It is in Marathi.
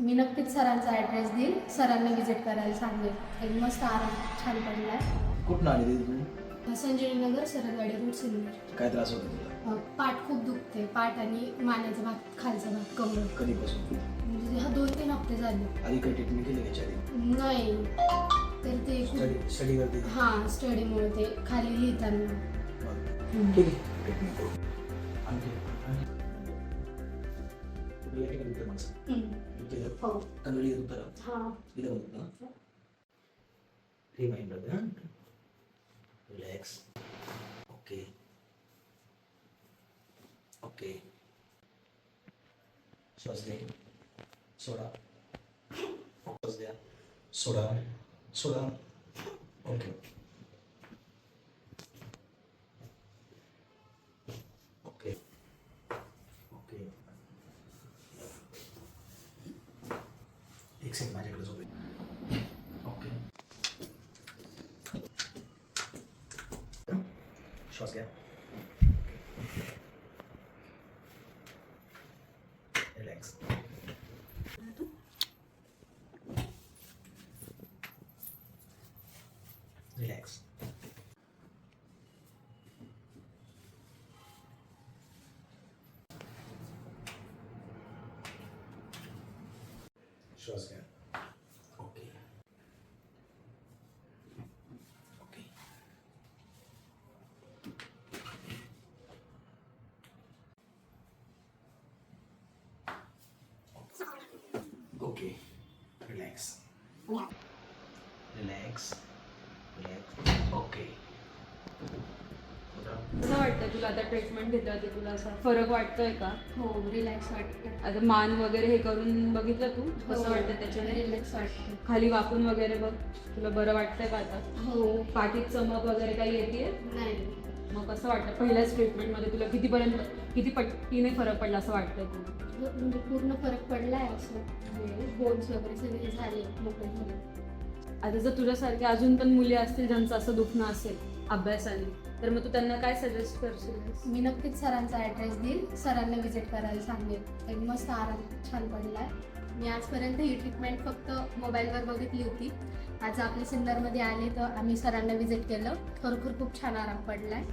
मी नक्कीच सरांचा ॲड्रेस देईल, सरांना विजिट करायला सांगेल. एक मस्त आराम छान पडलाय. कुठून आली दीदी तुम्ही? संजीवनी नगर, सरळवाडी रोड, सिन्नर. काय त्रास होतो तुला? पाठ खूप दुखते, पाठ आणि मानेचा भाग, खालचा भाग, कमर. कधीपासून? म्हणजे हा 2-3 हप्ते झाले. आधी काही ट्रीटमेंट केली त्याच्या आधी? नाही, तर ते स्टडी करते? हां, स्टडीमुळे ते खाली लिहिताना. ठीक आहे, ट्रीटमेंट करू. आणखी कुठे या ठिकाणी होतं माणसं? इथे हो. कन्नडी येत होतं? हां. इथं होतं ना? फ्री माइंड होतं हां? रिलॅक्स. Okay okay. श्वास घ्या, सोडा, श्वास द्या, सोडा, सोडा. Okay okay okay. एक सेकंड माझ्याकडे झोप. ओके. श्वास घ्या, रिलॅक्स. रिलॅक्स. श्वास घ्या. Okay okay. Okay. Relax relax relax. Okay. कसं वाटतं तुला आता ट्रीटमेंट घेतलं ते तुला असा फरक वाटतोय का? हो, रिलॅक्स वाटते. आता मान वगैरे हे करून बघितलं तू कसं वाटतं त्याच्याने? रिलॅक्स वाटते. खाली वाकून वगैरे बघ, तुला बरं वाटतंय का आता? हो. पाठीत चमक वगैरे काही येते? नाही, मग कसं वाटतं पहिल्याच ट्रीटमेंटमध्ये तुला किती पट्टीने फरक पडला असं वाटतंय तुला? म्हणजे पूर्ण फरक पडलाय असं. बोन्स वगैरे सगळे झाले, मोकळे झाले. आता जर तुझ्यासारखे अजून पण मुली असतील ज्यांचं असं दुखणं असेल अभ्यासाने, तर मग तू त्यांना काय सजेस्ट करशील? मी नक्कीच सरांचा ॲड्रेस देईल, सरांना विजिट करायला सांगेल. एक मस्त आराम छान पडलाय. मी आजपर्यंत ही ट्रीटमेंट फक्त मोबाईलवर बघितली होती. आज आपल्या सिन्नरमध्ये आले तर आम्ही सरांना विजिट केलं. खरोखर खूप छान आराम पडलाय.